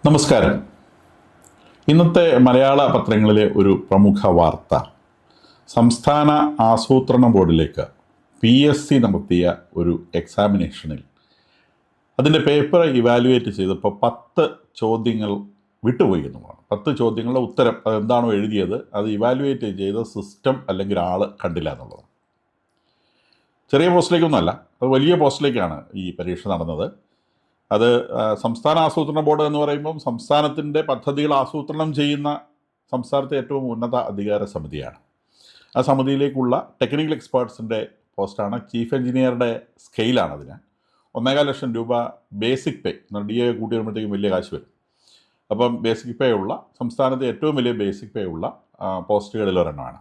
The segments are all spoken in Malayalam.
നമസ്കാരം. ഇന്നത്തെ മലയാള പത്രങ്ങളിലെ ഒരു പ്രമുഖ വാർത്ത, സംസ്ഥാന ആസൂത്രണ ബോർഡിലേക്ക് PSC നടത്തിയ ഒരു എക്സാമിനേഷനിൽ അതിൻ്റെ പേപ്പർ ഇവാലുവേറ്റ് ചെയ്തപ്പോൾ 10 ചോദ്യങ്ങൾ വിട്ടുപോയി എന്നുള്ളതാണ്. 10 ചോദ്യങ്ങളുടെ ഉത്തരം അതെന്താണോ എഴുതിയത് അത് ഇവാലുവേറ്റ് ചെയ്ത സിസ്റ്റം അല്ലെങ്കിൽ ആൾ കണ്ടില്ല എന്നുള്ളതാണ്. ചെറിയ പോസ്റ്റിലേക്കൊന്നുമല്ല, അത് വലിയ പോസ്റ്റിലേക്കാണ് ഈ പരീക്ഷ നടന്നത്. അത് സംസ്ഥാന ആസൂത്രണ ബോർഡ് എന്ന് പറയുമ്പം സംസ്ഥാനത്തിൻ്റെ പദ്ധതികൾ ആസൂത്രണം ചെയ്യുന്ന സംസ്ഥാനത്തെ ഏറ്റവും ഉന്നത അധികാര സമിതിയാണ്. ആ സമിതിയിലേക്കുള്ള ടെക്നിക്കൽ എക്സ്പേർട്സിൻ്റെ പോസ്റ്റാണ്. ചീഫ് എഞ്ചിനീയറുടെ സ്കെയിലാണ് അതിന്. 1.25 ലക്ഷം രൂപ ബേസിക് പേ, DA കൂട്ടി വരുമ്പോഴത്തേക്കും വലിയ കാശ് വരും. അപ്പം ബേസിക് പേ ഉള്ള, സംസ്ഥാനത്തെ ഏറ്റവും വലിയ ബേസിക് പേ ഉള്ള പോസ്റ്റുകളിൽ ഒരെണ്ണമാണ്.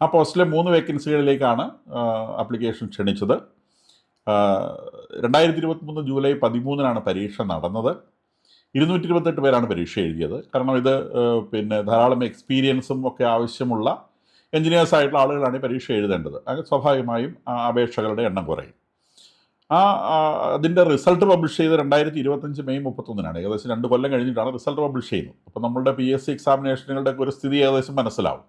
ആ പോസ്റ്റിലെ 3 വേക്കൻസികളിലേക്കാണ് ആപ്ലിക്കേഷൻ ക്ഷണിച്ചത്. 2023 ജൂലൈ 13 പരീക്ഷ നടന്നത്. 228 പേരാണ് പരീക്ഷ എഴുതിയത്. കാരണം ഇത് ധാരാളം എക്സ്പീരിയൻസും ഒക്കെ ആവശ്യമുള്ള എൻജിനീയേഴ്സ് ആയിട്ടുള്ള ആളുകളാണ് ഈ പരീക്ഷ എഴുതേണ്ടത്. അങ്ങനെ സ്വാഭാവികമായും അപേക്ഷകളുടെ എണ്ണം കുറയും. അതിൻ്റെ റിസൾട്ട് പബ്ലിഷ് ചെയ്ത് 2025 മെയ് 31, ഏകദേശം 2 കൊല്ലം കഴിഞ്ഞിട്ടാണ് റിസൾട്ട് പബ്ലിഷ് ചെയ്യുന്നത്. അപ്പോൾ നമ്മളുടെ PSC എക്സാമിനേഷനുകളുടെ ഒരു സ്ഥിതി ഏകദേശം മനസ്സിലാവും.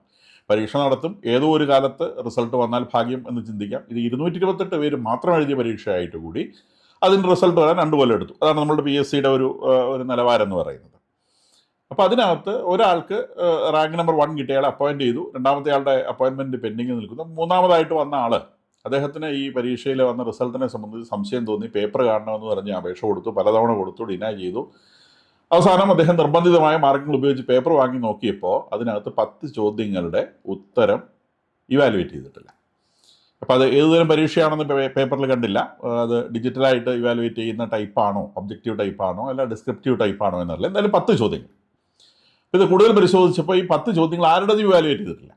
പരീക്ഷ നടത്തും, ഏതോ ഒരു കാലത്ത് റിസൾട്ട് വന്നാൽ ഭാഗ്യം എന്ന് ചിന്തിക്കാം. ഇത് 228 പേര് മാത്രം എഴുതിയ പരീക്ഷയായിട്ട് കൂടി അതിൻ്റെ റിസൾട്ട് വരാൻ 2 കൊല്ലം എടുത്തു. അതാണ് നമ്മുടെ PSCയുടെ ഒരു നിലവാരം എന്ന് പറയുന്നത്. അപ്പോൾ അതിനകത്ത് ഒരാൾക്ക് റാങ്ക് നമ്പർ 1 കിട്ടിയ ആളെ അപ്പോയിൻറ്റ് ചെയ്തു. രണ്ടാമത്തെ ആളുടെ അപ്പോയിൻമെൻറ്റ് പെൻഡിങ് നിൽക്കുന്നു. മൂന്നാമതായിട്ട് വന്ന ആൾ, അദ്ദേഹത്തിന് ഈ പരീക്ഷയിൽ വന്ന റിസൾട്ടിനെ സംബന്ധിച്ച് സംശയം തോന്നി. പേപ്പർ കാണണമെന്ന് പറഞ്ഞ് അപേക്ഷ കൊടുത്തു, പലതവണ കൊടുത്തു, ഡിനൈ ചെയ്തു. അവസാനം അദ്ദേഹം നിർബന്ധിതമായ മാർഗങ്ങൾ ഉപയോഗിച്ച് പേപ്പർ വാങ്ങി നോക്കിയപ്പോൾ അതിനകത്ത് 10 ചോദ്യങ്ങളുടെ ഉത്തരം ഇവാലുവേറ്റ് ചെയ്തിട്ടില്ല. അപ്പോൾ അത് ഏതുതരം പരീക്ഷയാണെന്ന് പേപ്പറിൽ കണ്ടില്ല. അത് ഡിജിറ്റലായിട്ട് ഇവാലുവേറ്റ് ചെയ്യുന്ന ടൈപ്പാണോ, ഒബ്ജക്റ്റീവ് ടൈപ്പാണോ, അല്ല ഡിസ്ക്രിപ്റ്റീവ് ടൈപ്പാണോ എന്നറിയില്ല. എന്തായാലും 10 ചോദ്യങ്ങൾ. ഇത് കൂടുതൽ പരിശോധിച്ചപ്പോൾ ഈ 10 ചോദ്യങ്ങൾ ആരുടേതും ഇവാലുവേറ്റ് ചെയ്തിട്ടില്ല.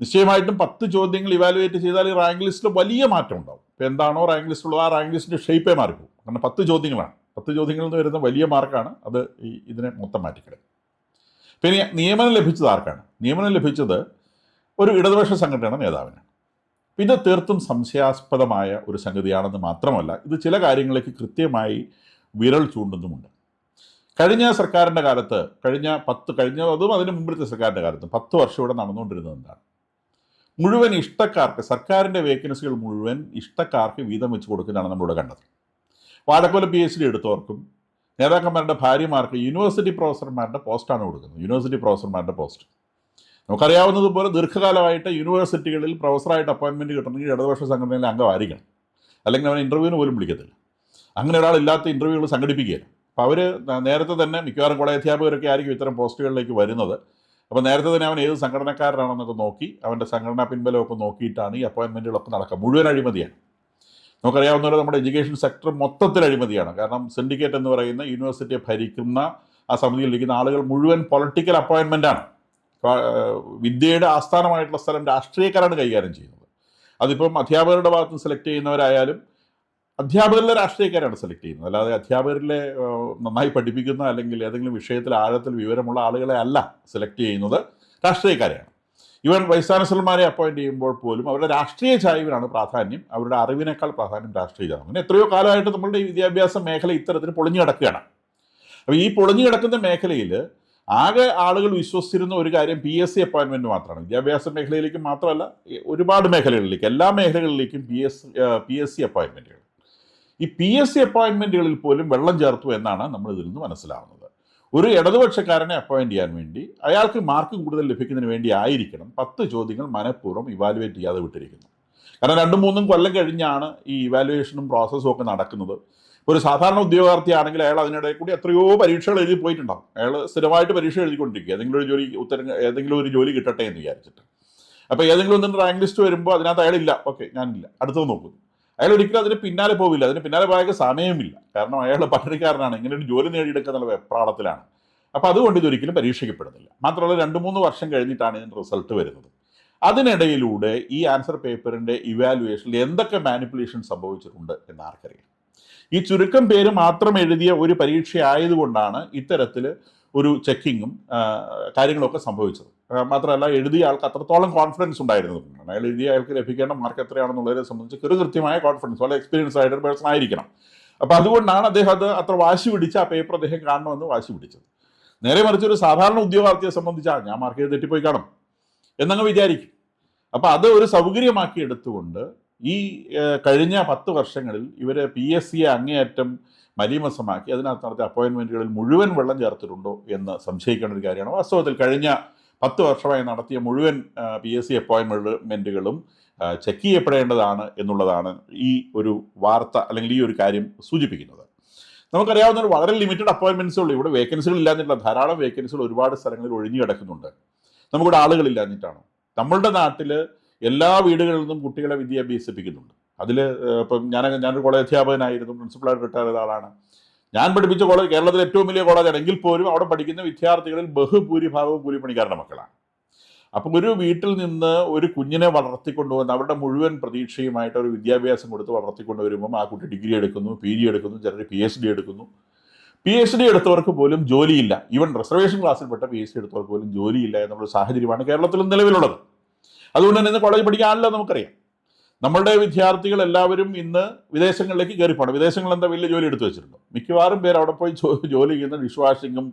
നിശ്ചയമായിട്ടും 10 ചോദ്യങ്ങൾ ഇവാലുവേറ്റ് ചെയ്താൽ ഈ റാങ്ക് ലിസ്റ്റിൽ വലിയ മാറ്റം ഉണ്ടാവും. ഇപ്പോൾ എന്താണോ റാങ്ക് ലിസ്റ്റുള്ളത് ആ റാങ്ക് ലിസ്റ്റിൻ്റെ ഷേപ്പേ മാറിപ്പോകും. കാരണം 10 ചോദ്യങ്ങളാണ്. 10 ചോദ്യങ്ങളിൽ നിന്ന് വരുന്ന വലിയ മാർക്കാണ് അത് ഇതിനെ മൊത്തം മാറ്റിക്കിടും. പിന്നെ നിയമനം ലഭിച്ചത് ആർക്കാണ്? നിയമനം ലഭിച്ചത് ഒരു ഇടതുപക്ഷ സംഘടനയുടെ നേതാവിനാണ്. ഇത് തീർത്തും സംശയാസ്പദമായ ഒരു സംഗതിയാണെന്ന് മാത്രമല്ല, ഇത് ചില കാര്യങ്ങളിലേക്ക് കൃത്യമായി വിരൽ ചൂണ്ടുന്നുമുണ്ട്. കഴിഞ്ഞ സർക്കാരിൻ്റെ കാലത്ത്, അതും അതിന് മുമ്പിലത്തെ സർക്കാരിൻ്റെ കാലത്ത് 10 വർഷം ഇവിടെ നടന്നുകൊണ്ടിരുന്നത് എന്താണ്? മുഴുവൻ ഇഷ്ടക്കാർക്ക്, സർക്കാരിൻ്റെ വേക്കൻസികൾ മുഴുവൻ ഇഷ്ടക്കാർക്ക് വീതം വെച്ച് കൊടുക്കുന്നതാണ് നമ്മളിവിടെ കണ്ടത്. വാഴക്കൊല്ലം PhD എടുത്തവർക്കും നേതാക്കന്മാരുടെ ഭാര്യമാർക്ക് യൂണിവേഴ്സിറ്റി പ്രൊഫസർമാരുടെ പോസ്റ്റാണ് കൊടുക്കുന്നത്. യൂണിവേഴ്സിറ്റി പ്രൊഫസർമാരുടെ പോസ്റ്റ് നമുക്കറിയാവുന്നതുപോലെ ദീർഘകാലമായിട്ട് യൂണിവേഴ്സിറ്റികളിൽ പ്രൊഫസറായിട്ട് അപ്പോയിൻമെൻറ്റ് കിട്ടണമെങ്കിൽ ഇടതുപക്ഷ സംഘടനയിലെ അംഗമായിരിക്കണം, അല്ലെങ്കിൽ അവൻ ഇൻ്റർവ്യൂവിന് പോലും വിളിക്കത്തില്ല. അങ്ങനെ ഒരാളില്ലാത്ത ഇൻ്റർവ്യൂകൾ സംഘടിപ്പിക്കുകയില്ല. അപ്പോൾ അവർ നേരത്തെ തന്നെ, മിക്കവാറും കോളേജ് അധ്യാപകരൊക്കെ ആയിരിക്കും ഇത്തരം പോസ്റ്റുകളിലേക്ക് വരുന്നത്. അപ്പോൾ നേരത്തെ തന്നെ അവൻ ഏത് സംഘടനക്കാരനാണെന്നൊക്കെ നോക്കി, അവൻ്റെ സംഘടനാ പിൻബലമൊക്കെ നോക്കിയിട്ടാണ് ഈ അപ്പോയിൻമെൻറ്റുകളൊക്കെ നടക്കുക. മുഴുവൻ അഴിമതിയാണ്. നമുക്കറിയാവുന്ന പോലെ നമ്മുടെ എഡ്യൂക്കേഷൻ സെക്ടർ മൊത്തത്തിൽ അഴിമതിയാണ്. കാരണം സിൻഡിക്കേറ്റ് എന്ന് പറയുന്ന യൂണിവേഴ്സിറ്റിയെ ഭരിക്കുന്ന ആ സമിതിയിലിരിക്കുന്ന ആളുകൾ മുഴുവൻ പൊളിറ്റിക്കൽ അപ്പോയിൻമെൻറ്റാണ്. വിദ്യയുടെ ആസ്ഥാനമായിട്ടുള്ള സ്ഥലം രാഷ്ട്രീയക്കാരാണ് കൈകാര്യം ചെയ്യുന്നത്. അതിപ്പം അധ്യാപകരുടെ ഭാഗത്ത് നിന്ന് സെലക്ട് ചെയ്യുന്നവരായാലും അധ്യാപകരിലെ രാഷ്ട്രീയക്കാരാണ് സെലക്ട് ചെയ്യുന്നത്. അല്ലാതെ അധ്യാപകരിലെ നന്നായി പഠിപ്പിക്കുന്ന അല്ലെങ്കിൽ ഏതെങ്കിലും വിഷയത്തിൽ ആഴത്തിൽ വിവരമുള്ള ആളുകളെ അല്ല സെലക്ട് ചെയ്യുന്നത്, രാഷ്ട്രീയക്കാരെയാണ്. ഈവൻ വൈസ് ചാൻസലർമാരെ അപ്പോയിൻറ്റ് ചെയ്യുമ്പോൾ പോലും അവരുടെ രാഷ്ട്രീയ ചായ്വിനാണ് പ്രാധാന്യം, അവരുടെ അറിവിനേക്കാൾ പ്രാധാന്യം രാഷ്ട്രീയ ചായ്വ്. അങ്ങനെ എത്രയോ കാലമായിട്ട് നമ്മളുടെ വിദ്യാഭ്യാസ മേഖല ഇത്തരത്തിൽ പൊളിഞ്ഞു കിടക്കുകയാണ്. അപ്പോൾ ഈ പൊളിഞ്ഞു കിടക്കുന്ന മേഖലയിൽ ആകെ ആളുകൾ വിശ്വസിച്ചിരുന്ന ഒരു കാര്യം PSC അപ്പോയിൻമെൻറ്റ് മാത്രമാണ്. വിദ്യാഭ്യാസ മേഖലയിലേക്കും മാത്രമല്ല, ഒരുപാട് മേഖലകളിലേക്ക്, എല്ലാ മേഖലകളിലേക്കും PSC അപ്പോയിൻമെൻറ്റുകൾ. ഈ PSC അപ്പോയിൻമെൻറ്റുകളിൽ പോലും വെള്ളം ചേർത്തു എന്നാണ് നമ്മൾ ഇതിൽ നിന്ന് മനസ്സിലാവുന്നത്. ഒരു ഇടതുപക്ഷക്കാരനെ അപ്പോയിൻറ്റ് ചെയ്യാൻ വേണ്ടി അയാൾക്ക് മാർക്ക് കൂടുതൽ ലഭിക്കുന്നതിന് വേണ്ടി ആയിരിക്കണം 10 ചോദ്യങ്ങൾ മനഃപൂർവ്വം ഇവാലുവേറ്റ് ചെയ്യാതെ വിട്ടിരിക്കുന്നത്. കാരണം 2-3 കൊല്ലം കഴിഞ്ഞാണ് ഈ ഇവാലുവേഷനും പ്രോസസ്സും ഒക്കെ നടക്കുന്നത്. ഒരു സാധാരണ ഉദ്യോഗാർത്ഥിയാണെങ്കിൽ അയാൾ അതിനിടെ കൂടി എത്രയോ പരീക്ഷകൾ എഴുതി പോയിട്ടുണ്ടാകും. അയാൾ സ്ഥിരമായിട്ട് പരീക്ഷ എഴുതിക്കൊണ്ടിരിക്കുക, ഏതെങ്കിലും ഒരു ജോലി കിട്ടട്ടെ എന്ന് വിചാരിച്ചിട്ട്. അപ്പോൾ ഏതെങ്കിലും ഒന്നിൻ്റെ റാങ്ക് ലിസ്റ്റ് വരുമ്പോൾ അതിനകത്ത് അയാളില്ല, ഓക്കെ ഞാനില്ല, അടുത്തത് നോക്കുന്നു. അയാൾ ഒരിക്കലും അതിന് പിന്നാലെ പോവില്ല, അതിന് പിന്നാലെ പോയാൽ സമയമില്ല. കാരണം അയാൾ പട്ടണിക്കാരനാണ്, ഇങ്ങനെ ഒരു ജോലി നേടിയെടുക്കുക എന്നുള്ള വെപ്രാളത്തിലാണ്. അപ്പോൾ അതുകൊണ്ട് ഇതൊരിക്കലും പരീക്ഷിക്കപ്പെടുന്നില്ല. മാത്രമല്ല 2-3 വർഷം കഴിഞ്ഞിട്ടാണ് ഇതിൻ്റെ റിസൾട്ട് വരുന്നത്. അതിനിടയിലൂടെ ഈ ആൻസർ പേപ്പറിൻ്റെ ഇവാലുവേഷനിൽ എന്തൊക്കെ മാനിപ്പുലേഷൻ സംഭവിച്ചിട്ടുണ്ട് എന്ന് ആർക്കറിയാം? ഈ ചുരുക്കം പേര് മാത്രം എഴുതിയ ഒരു പരീക്ഷ ആയതുകൊണ്ടാണ് ഇത്തരത്തിൽ ഒരു ചെക്കിങ്ങും കാര്യങ്ങളൊക്കെ സംഭവിച്ചത്. മാത്രമല്ല എഴുതിയ ആൾക്ക് അത്രത്തോളം കോൺഫിഡൻസ് ഉണ്ടായിരുന്നതുകൊണ്ടാണ്. അയാൾ എഴുതിയ അയാൾക്ക് ലഭിക്കേണ്ട മാർക്ക് എത്രയാണെന്നുള്ളതിനെ സംബന്ധിച്ച് ഒരു കൃത്യമായ കോൺഫിഡൻസ്, വളരെ എക്സ്പീരിയൻസ് ആയിട്ടൊരു പേഴ്സൺ ആയിരിക്കണം. അപ്പോൾ അതുകൊണ്ടാണ് അദ്ദേഹം അത് അത്ര വാശി പിടിച്ച് ആ പേപ്പർ അദ്ദേഹം കാണണമെന്ന് വാശി പിടിച്ചത്. നേരെ മറിച്ച് ഒരു സാധാരണ ഉദ്യോഗാർത്ഥിയെ സംബന്ധിച്ചാണ് ഞാൻ മാർക്ക് ചെയ്ത് തെറ്റിപ്പോയി കാണും എന്നങ്ങ് വിചാരിക്കും. അപ്പോൾ അത് ഒരു സൗകര്യമാക്കി എടുത്തുകൊണ്ട് ഈ കഴിഞ്ഞ 10 വർഷങ്ങളിൽ ഇവർ PSCയെ അങ്ങേയറ്റം മലീമസമാക്കി അതിനകത്ത് നടത്തിയ അപ്പോയിൻമെൻറ്റുകളിൽ മുഴുവൻ വെള്ളം ചേർത്തിട്ടുണ്ടോ എന്ന് സംശയിക്കേണ്ട ഒരു കാര്യമാണ്. വാസ്തവത്തിൽ കഴിഞ്ഞ 10 വർഷമായി നടത്തിയ മുഴുവൻ PSC അപ്പോയിൻമെൻറ്റുകളും ചെക്ക് ചെയ്യപ്പെടേണ്ടതാണ് എന്നുള്ളതാണ് ഈ ഒരു വാർത്ത അല്ലെങ്കിൽ ഈ ഒരു കാര്യം സൂചിപ്പിക്കുന്നത്. നമുക്കറിയാവുന്ന വളരെ ലിമിറ്റഡ് അപ്പോയിൻമെൻറ്റ്സേ ഉള്ളൂ. ഇവിടെ വേക്കൻസികൾ ഇല്ലാഞ്ഞിട്ടില്ല, ധാരാളം വേക്കൻസികൾ ഒരുപാട് സ്ഥലങ്ങളിൽ ഒഴിഞ്ഞു കിടക്കുന്നുണ്ട്. നമുക്കിവിടെ ആളുകളില്ലാഞ്ഞിട്ടാണ്. നമ്മളുടെ നാട്ടിൽ എല്ലാ വീടുകളിൽ നിന്നും കുട്ടികളെ വിദ്യ അഭ്യസിപ്പിക്കുന്നുണ്ട്. അതിൽ ഇപ്പം ഞാനൊരു കോളേജ് അധ്യാപകനായിരുന്നു, പ്രിൻസിപ്പളായിട്ട് റിട്ടയർ ചെയ്ത ആളാണ്. ഞാൻ പഠിപ്പിച്ച കോളേജ് കേരളത്തിലെ ഏറ്റവും വലിയ കോളേജാണ്. എങ്കിൽ പോലും അവിടെ പഠിക്കുന്ന വിദ്യാർത്ഥികളിൽ ബഹുഭൂരിഭാഗവും കൂലിപ്പണിക്കാരുടെ മക്കളാണ്. അപ്പം ഒരു വീട്ടിൽ നിന്ന് ഒരു കുഞ്ഞിനെ വളർത്തിക്കൊണ്ടുവന്ന് അവരുടെ മുഴുവൻ പ്രതീക്ഷയുമായിട്ട് ഒരു വിദ്യാഭ്യാസം കൊടുത്ത് വളർത്തിക്കൊണ്ടുവരുമ്പം ആ കുട്ടി ഡിഗ്രി എടുക്കുന്നു, PG എടുക്കുന്നു, ചിലർ PhD എടുക്കുന്നു. PhD എടുത്തവർക്ക് പോലും ജോലിയില്ല. ഈവൻ റിസർവേഷൻ ക്ലാസ്സിൽപ്പെട്ട PhD എടുത്തവർക്ക് പോലും ജോലിയില്ല എന്നുള്ള സാഹചര്യമാണ് കേരളത്തിൽ നിലവിലുള്ളത്. അതുകൊണ്ട് തന്നെ ഇന്ന് കോളേജ് പഠിക്കാനല്ല നമുക്കറിയാം. നമ്മളുടെ വിദ്യാർത്ഥികൾ എല്ലാവരും ഇന്ന് വിദേശങ്ങളിലേക്ക് കയറിപ്പോണം. വിദേശങ്ങളിൽ എന്താ വലിയ ജോലി എടുത്തു വെച്ചിട്ടുണ്ടോ? മിക്കവാറും പേര് അവിടെ പോയി ജോലി ചെയ്യുന്ന ഡിഷ് വാഷിങ്ങും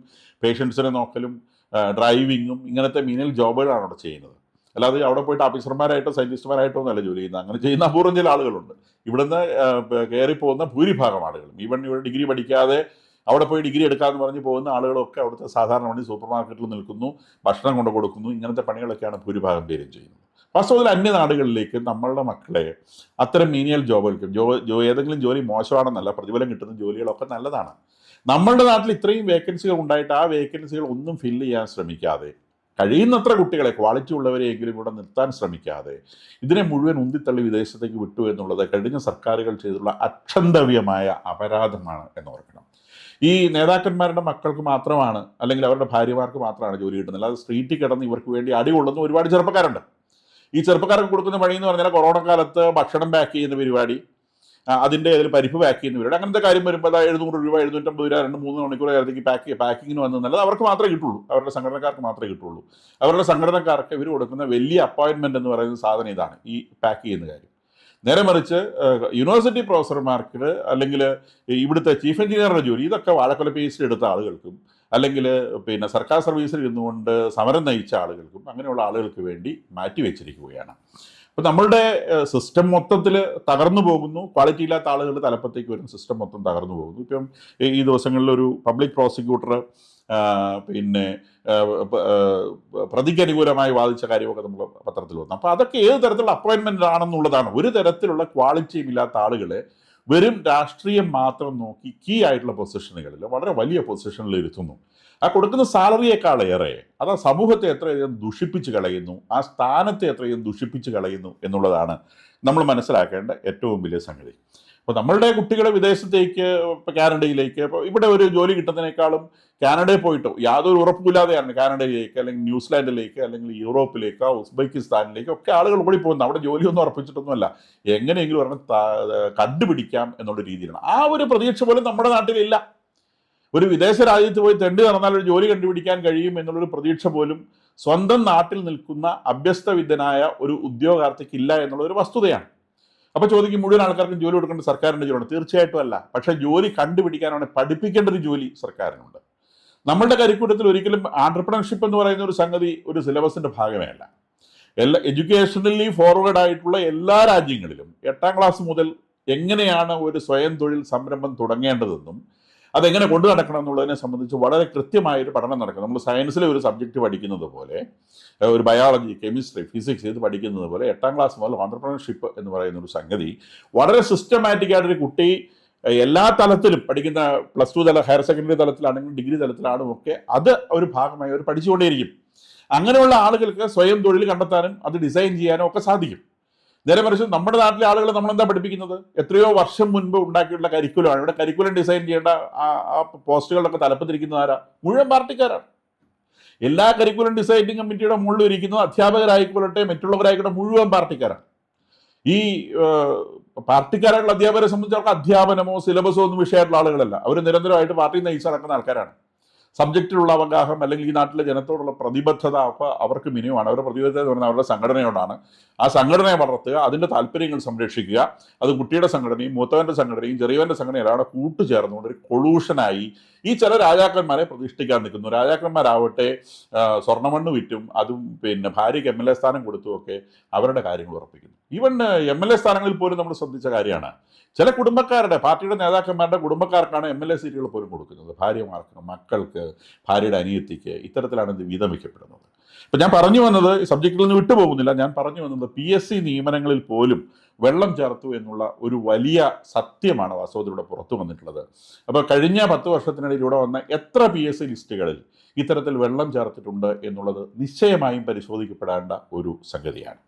പേഷ്യൻസിനെ നോക്കലും ഡ്രൈവിങ്ങും ഇങ്ങനത്തെ മീനിൽ ജോബുകളാണ് അവിടെ ചെയ്യുന്നത്. അല്ലാതെ അവിടെ പോയിട്ട് ഓഫീസർമാരായിട്ടോ സയൻറ്റിസ്റ്റുമാരായിട്ടോ ഒന്നല്ല ജോലി ചെയ്യുന്നത്. അങ്ങനെ ചെയ്യുന്ന അപൂർവം ചില ആളുകളുണ്ട്. ഇവിടുന്ന് കയറിപ്പോകുന്ന ഭൂരിഭാഗം ആളുകളും ഈവൻ ഇവിടെ ഡിഗ്രി പഠിക്കാതെ അവിടെ പോയി ഡിഗ്രി എടുക്കാമെന്ന് പറഞ്ഞ് പോകുന്ന ആളുകളൊക്കെ അവിടുത്തെ സാധാരണ പണി സൂപ്പർ മാർക്കറ്റിൽ നിൽക്കുന്നു, ഭക്ഷണം കൊണ്ട് കൊടുക്കുന്നു, ഇങ്ങനത്തെ പണികളൊക്കെയാണ് ഭൂരിഭാഗം പേരും ചെയ്യുന്നത്. വാസ്തവത്തിൽ അന്യനാടുകളിലേക്ക് നമ്മളുടെ മക്കളെ അത്തരം മീനിയൽ ജോബുകൾക്കും ഏതെങ്കിലും ജോലി മോശമാണെന്നല്ല, പ്രതിഫലം കിട്ടുന്ന ജോലികളൊക്കെ നല്ലതാണ്. നമ്മളുടെ നാട്ടിൽ ഇത്രയും വേക്കൻസികൾ ഉണ്ടായിട്ട് ആ വേക്കൻസികൾ ഒന്നും ഫില്ല് ചെയ്യാൻ ശ്രമിക്കാതെ, കഴിയുന്നത്ര കുട്ടികളെ ക്വാളിറ്റി ഉള്ളവരെയെങ്കിലും ഇവിടെ നിർത്താൻ ശ്രമിക്കാതെ ഇതിനെ മുഴുവൻ ഉന്തിത്തള്ളി വിദേശത്തേക്ക് വിട്ടു എന്നുള്ളത് കഴിഞ്ഞ സർക്കാരുകൾ ചെയ്തിട്ടുള്ള അക്ഷന്തവ്യമായ അപരാധമാണ് എന്ന് ഓർക്കണം. ഈ നേതാക്കന്മാരുടെ മക്കൾക്ക് മാത്രമാണ് അല്ലെങ്കിൽ അവരുടെ ഭാര്യമാർക്ക് മാത്രമാണ് ജോലി കിട്ടുന്നത്. അല്ലാതെ സ്ട്രീറ്റിൽ കിടന്ന് ഇവർക്ക് വേണ്ടി അടി കൊള്ളുന്ന ഒരുപാട് ചെറുപ്പക്കാരുണ്ട്. ഈ ചെറുപ്പക്കാർക്ക് കൊടുക്കുന്ന പണി എന്ന് പറഞ്ഞാൽ കൊറോണ കാലത്ത് ഭക്ഷണം പാക്ക് ചെയ്യുന്ന പരിപാടി, അതിൻ്റെ അതിൽ പരിപ്പ് പാക്ക് ചെയ്യുന്ന പരിപാടി, അങ്ങനത്തെ കാര്യം വരുമ്പോൾ 700 രൂപ 750 രൂപ 2-3 മണിക്കൂർ നേരത്തേക്ക് പാക്കിങ്ങിന് വന്നതല്ല, അവർക്ക് മാത്രമേ കിട്ടുള്ളൂ, അവരുടെ സംഘടനക്കാർക്ക് മാത്രമേ കിട്ടുള്ളൂ. അവരുടെ സംഘടനക്കാർക്ക് ഇവർ കൊടുക്കുന്ന വലിയ അപ്പോയിൻമെൻറ്റ് എന്ന് പറയുന്ന സാധനം ഇതാണ്, ഈ പാക്ക് ചെയ്യുന്ന കാര്യം. നേരെ മറിച്ച് യൂണിവേഴ്സിറ്റി പ്രൊഫസർമാർക്ക് അല്ലെങ്കിൽ ഇവിടുത്തെ ചീഫ് എഞ്ചിനീയറുടെ ജോലി ഇതൊക്കെ വാഴക്കൊല PhD എടുത്ത ആളുകൾക്കും അല്ലെങ്കിൽ പിന്നെ സർക്കാർ സർവീസിൽ ഇരുന്നുകൊണ്ട് സമരം നയിച്ച ആളുകൾക്കും അങ്ങനെയുള്ള ആളുകൾക്ക് വേണ്ടി മാറ്റി വെച്ചിരിക്കുകയാണ്. അപ്പോൾ നമ്മളുടെ സിസ്റ്റം മൊത്തത്തിൽ തകർന്നു പോകുന്നു. ക്വാളിറ്റി ഇല്ലാത്ത ആളുകളുടെ തലപ്പത്തേക്ക് വരുന്ന സിസ്റ്റം മൊത്തം തകർന്നു പോകുന്നു. ഇപ്പം ഈ ദിവസങ്ങളിലൊരു പബ്ലിക് പ്രോസിക്യൂട്ടർ പിന്നെ പ്രതിക്ക് അനുകൂലമായി വാദിച്ച കാര്യമൊക്കെ നമ്മൾ പത്രത്തിൽ വന്നു. അപ്പോൾ അതൊക്കെ ഏത് തരത്തിലുള്ള അപ്പോയിൻമെൻ്റ് ആണെന്നുള്ളതാണ്. ഒരു തരത്തിലുള്ള ക്വാളിറ്റിയും ഇല്ലാത്ത ആളുകളെ വെറും രാഷ്ട്രീയം മാത്രം നോക്കി കീ ആയിട്ടുള്ള പൊസിഷനുകളിൽ വളരെ വലിയ പൊസിഷനിൽ ഇരുത്തുന്നു. ആ കൊടുക്കുന്ന സാലറിയേക്കാളേറെ അത് ആ സമൂഹത്തെ എത്രയധികം ദുഷിപ്പിച്ച് കളയുന്നു, ആ സ്ഥാനത്തെ എത്രയും ദുഷിപ്പിച്ച് കളയുന്നു എന്നുള്ളതാണ് നമ്മൾ മനസ്സിലാക്കേണ്ട ഏറ്റവും വലിയ സംഗതി. അപ്പോൾ നമ്മളുടെ കുട്ടികളെ വിദേശത്തേക്ക്, ഇപ്പോൾ കാനഡയിലേക്ക്, ഇപ്പോൾ ഇവിടെ ഒരു ജോലി കിട്ടുന്നതിനേക്കാളും കാനഡയിൽ പോയിട്ടോ യാതൊരു ഉറപ്പില്ലാതെയാണ് കാനഡയിലേക്ക് അല്ലെങ്കിൽ ന്യൂസിലാൻഡിലേക്ക് അല്ലെങ്കിൽ യൂറോപ്പിലേക്കോ ഉസ്ബെക്കിസ്ഥാനിലേക്കോ ഒക്കെ ആളുകൾ ഓടി പോകുന്നത്. അവിടെ ജോലിയൊന്നും ഉറപ്പിച്ചിട്ടൊന്നുമല്ല, എങ്ങനെയെങ്കിലും ഒരെണ്ണം കണ്ടുപിടിക്കാം എന്നുള്ള രീതിയിലാണ്. ആ ഒരു പ്രതീക്ഷ പോലും നമ്മുടെ നാട്ടിലില്ല. ഒരു വിദേശ രാജ്യത്ത് പോയി തെണ്ടി നടന്നാൽ ഒരു ജോലി കണ്ടുപിടിക്കാൻ കഴിയും എന്നുള്ളൊരു പ്രതീക്ഷ പോലും സ്വന്തം നാട്ടിൽ നിൽക്കുന്ന അഭ്യസ്തവിദ്യനായ ഒരു ഉദ്യോഗാർത്ഥിക്ക് ഇല്ല എന്നുള്ളൊരു വസ്തുതയാണ്. അപ്പോൾ ചോദിക്കും മുഴുവൻ ആൾക്കാർക്കും ജോലി കൊടുക്കേണ്ട സർക്കാരിൻ്റെ ജോലിയാണ്. തീർച്ചയായിട്ടും അല്ല. പക്ഷേ ജോലി കണ്ടുപിടിക്കാനാണ് പഠിപ്പിക്കേണ്ട ഒരു ജോലി സർക്കാരിനുണ്ട്. നമ്മളുടെ കരിക്കുലത്തിൽ ഒരിക്കലും ആൻട്രപ്രണർഷിപ്പ് എന്ന് പറയുന്ന ഒരു സംഗതി ഒരു സിലബസിൻ്റെ ഭാഗമേ അല്ല. എഡ്യൂക്കേഷണലി ഫോർവേഡ് ആയിട്ടുള്ള എല്ലാ രാജ്യങ്ങളിലും 8ാം ക്ലാസ് മുതൽ എങ്ങനെയാണ് ഒരു സ്വയം തൊഴിൽ സംരംഭം തുടങ്ങേണ്ടതെന്നും അതെങ്ങനെ കൊണ്ടു നടക്കണം എന്നുള്ളതിനെ സംബന്ധിച്ച് വളരെ കൃത്യമായൊരു പഠനം നടക്കും. നമ്മൾ സയൻസിലെ ഒരു സബ്ജക്റ്റ് പഠിക്കുന്നത് പോലെ, ഒരു ബയോളജി, കെമിസ്ട്രി, ഫിസിക്സ് ഇത് പഠിക്കുന്നത് പോലെ 8ാം ക്ലാസ് മുതൽ ഓൺട്രപ്രണർഷിപ്പ് എന്ന് പറയുന്ന ഒരു സംഗതി വളരെ സിസ്റ്റമാറ്റിക് ആയിട്ടൊരു കുട്ടി എല്ലാ തലത്തിലും പഠിക്കുന്ന, +2 തല, ഹയർ സെക്കൻഡറി തലത്തിലാണെങ്കിലും ഡിഗ്രി തലത്തിലാണെങ്കിലും ഒക്കെ അത് ഒരു ഭാഗമായി അവർ പഠിച്ചുകൊണ്ടേയിരിക്കും. അങ്ങനെയുള്ള ആളുകൾക്ക് സ്വയം തൊഴിൽ കണ്ടെത്താനും അത് ഡിസൈൻ ചെയ്യാനും ഒക്കെ സാധിക്കും. നേരെ മറിച്ച് നമ്മുടെ നാട്ടിലെ ആളുകൾ നമ്മളെന്താ പഠിപ്പിക്കുന്നത്? എത്രയോ വർഷം മുൻപ് ഉണ്ടാക്കിയിട്ടുള്ള കരിക്കുലമാണ്. ഇവിടെ കരിക്കുലം ഡിസൈൻ ചെയ്യേണ്ട ആ പോസ്റ്റുകളിലൊക്കെ തലപ്പത്തിരിക്കുന്നത് ആരാ? മുഴുവൻ പാർട്ടിക്കാരാണ്. എല്ലാ കരിക്കുലം ഡിസൈനിങ് കമ്മിറ്റിയുടെ മുകളിൽ ഇരിക്കുന്നത് അധ്യാപകരായിക്കൊള്ളട്ടെ മറ്റുള്ളവരായിക്കോട്ടെ മുഴുവൻ പാർട്ടിക്കാരാണ്. ഈ പാർട്ടിക്കാരായിട്ടുള്ള അധ്യാപകരെ സംബന്ധിച്ച് അവർക്ക് അധ്യാപനമോ സിലബസോ ഒന്നും വിഷയമായിട്ടുള്ള ആളുകളല്ല. അവർ നിരന്തരമായിട്ട് പാർട്ടി നയിച്ച് നടക്കുന്ന ആൾക്കാരാണ്. സബ്ജക്റ്റിലുള്ള അവഗാഹം അല്ലെങ്കിൽ ഈ നാട്ടിലെ ജനത്തോടുള്ള പ്രതിബദ്ധത അപ്പോൾ അവർക്ക് മിനിമമാണ്. അവരുടെ പ്രതിബദ്ധത എന്ന് പറഞ്ഞാൽ അവരുടെ സംഘടനയോടാണ്. ആ സംഘടനയെ വളർത്തുക, അതിൻ്റെ താല്പര്യങ്ങൾ സംരക്ഷിക്കുക. അത് കുട്ടിയുടെ സംഘടനയും മൂത്തവൻ്റെ സംഘടനയും ചെറിയവൻ്റെ സംഘടനയും എല്ലാം കൂട്ടുചേർന്നുകൊണ്ട് ഒരു കൊളൂഷനായി ഈ ചില രാജാക്കന്മാരെ പ്രതിഷ്ഠിക്കാൻ നിൽക്കുന്നു. രാജാക്കന്മാരാവട്ടെ സ്വർണ്ണമണ്ണ് വിറ്റും അതും പിന്നെ ഭാര്യയ്ക്ക് MLA സ്ഥാനം കൊടുത്തുമൊക്കെ അവരുടെ കാര്യങ്ങൾ ഉറപ്പിക്കുന്നു. ഈവൻ MLA സ്ഥാനങ്ങളിൽ പോലും നമ്മൾ ശ്രദ്ധിച്ച കാര്യമാണ്, ചില കുടുംബക്കാരുടെ പാർട്ടിയുടെ നേതാക്കന്മാരുടെ കുടുംബക്കാർക്കാണ് MLA സീറ്റുകൾ പോലും കൊടുക്കുന്നത്. ഭാര്യമാർക്ക്, മക്കൾക്ക്, ഭാര്യയുടെ അനിയത്തിക്ക്, ഇത്തരത്തിലാണ് ഇത് വീതം വയ്ക്കപ്പെടുന്നത്. ഇപ്പം ഞാൻ പറഞ്ഞു വന്നത്, സബ്ജക്റ്റിൽ നിന്ന് വിട്ടുപോകുന്നില്ല, ഞാൻ പറഞ്ഞു വന്നത് PSC നിയമനങ്ങളിൽ പോലും വെള്ളം ചേർത്തു എന്നുള്ള ഒരു വലിയ സത്യമാണ് വാസ്തവത്തിലൂടെ പുറത്തു വന്നിട്ടുള്ളത്. അപ്പോൾ കഴിഞ്ഞ 10 വർഷത്തിനിടയിൽ ഇവിടെ വന്ന എത്ര PSC ലിസ്റ്റുകളിൽ ഇത്തരത്തിൽ വെള്ളം ചേർത്തിട്ടുണ്ട് എന്നുള്ളത് നിശ്ചയമായും പരിശോധിക്കപ്പെടേണ്ട ഒരു സംഗതിയാണ്.